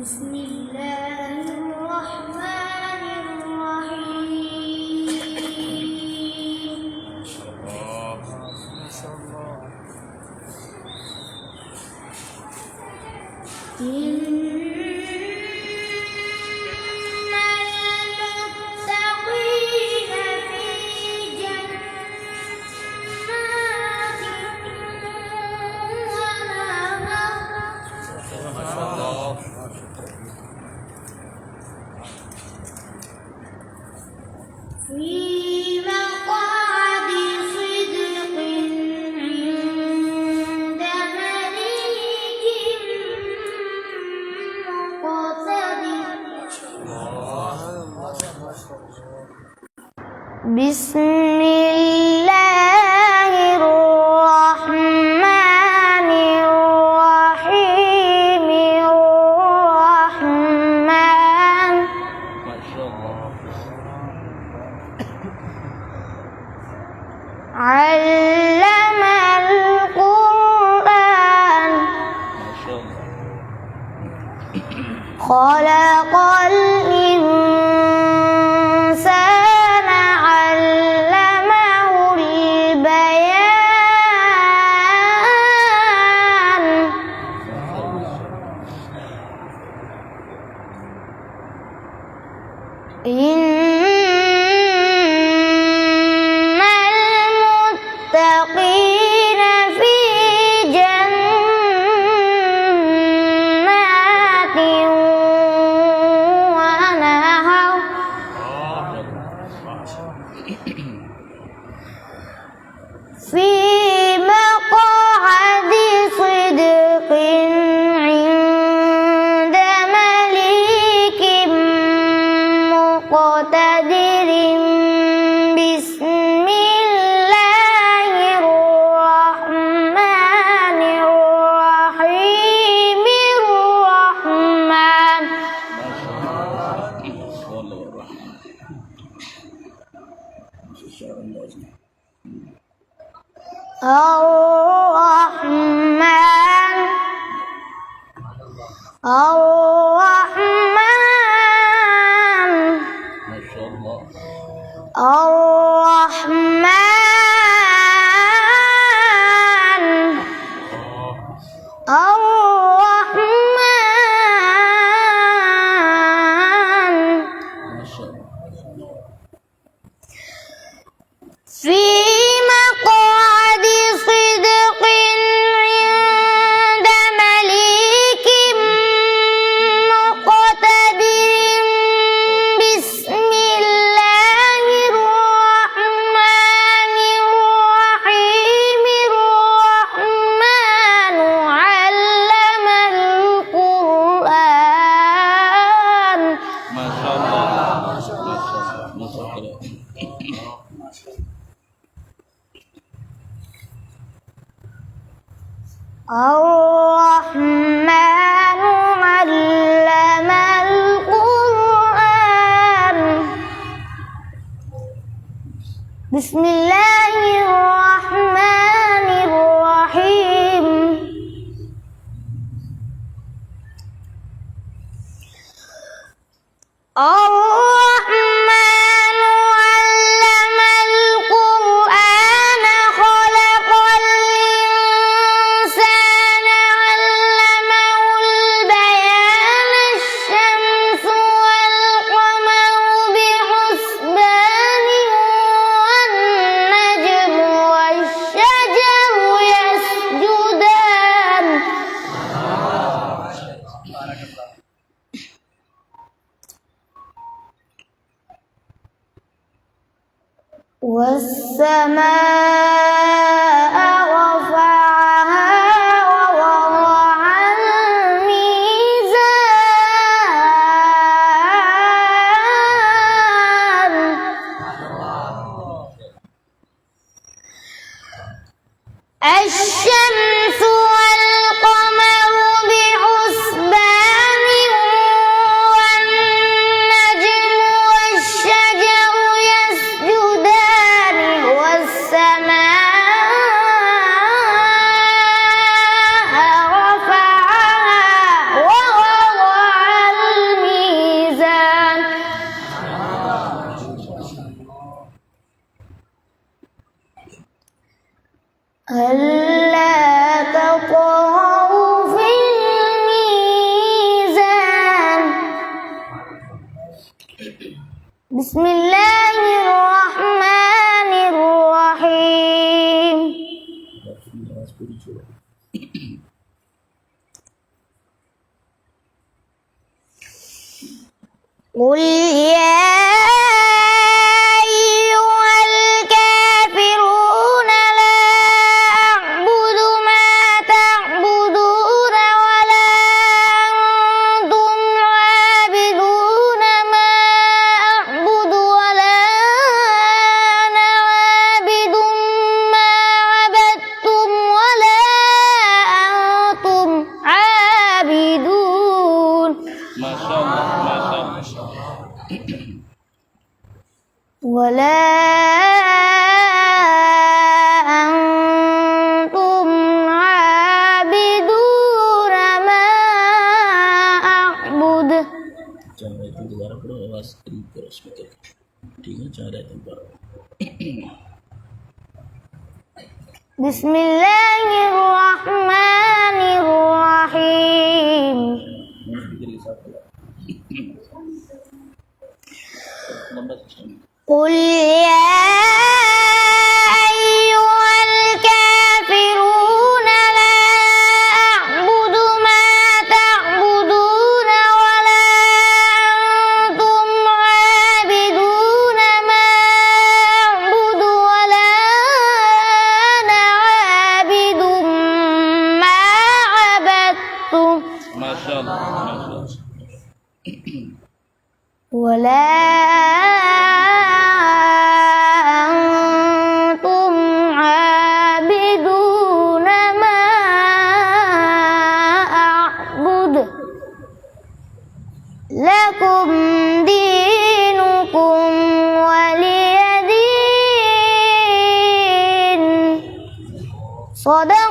بسم الله الرحمن الرحيم. ما شاء الله. في مقعد صدق عند مليك مقتدر. بسم الله الرحمن الرحيم. الرحمن علم القرآن خلق الإنسان علمه البيان. إن المتقين في جنات ونهر. في مقعد صدق عند مليك مقتدر. بسم الله الرحمن الرحيم. الرحمن الرحمن الرحمن الرحمن في مقعد صدق عند مليك مقتدر. بسم الله الرحمن الرحيم. الرحمن علم القرآن. ما شاء الله. ما شاء الله. الرحمن علم القرآن. بسم الله الرحمن الرحيم. الرحمن علم القرآن خلق الإنسان علمه البيان. الشمس والقمر بحسبان والنجم والشجر يسجدان. والسماء رفعها ووضع الميزان. الشمس والقمر بحسبان والنجم والشجر يسجدان. والسماء ألا تطغوا في الميزان بسم الله الرحمن الرحيم قل يا أيها الكافرون لا أعبد ما تعبدون ولا أنتم عابدون ما أعبد ولا أنا عابد ما عبدتم ولا أنتم عابدون Masya Allah, Masya Allah. ولا أنتم عابدون ما أعبد Cara itu दोबारा पढ़ो आवाज करीब करो स्पीकर की ठीक है चार आयत पढ़ो بسم الله الرحمن الرحيم स्पीकर के साथ पढ़ो number system قل يا أيها الكافرون لا أعبد ما تعبدون ولا أنتم عابدون ما أعبد ولا أنا عابد ما عبدتم Masya Allah, Masya Allah. ولا أنتم عابدون ما أعبد لكم دينكم ولي دين صدق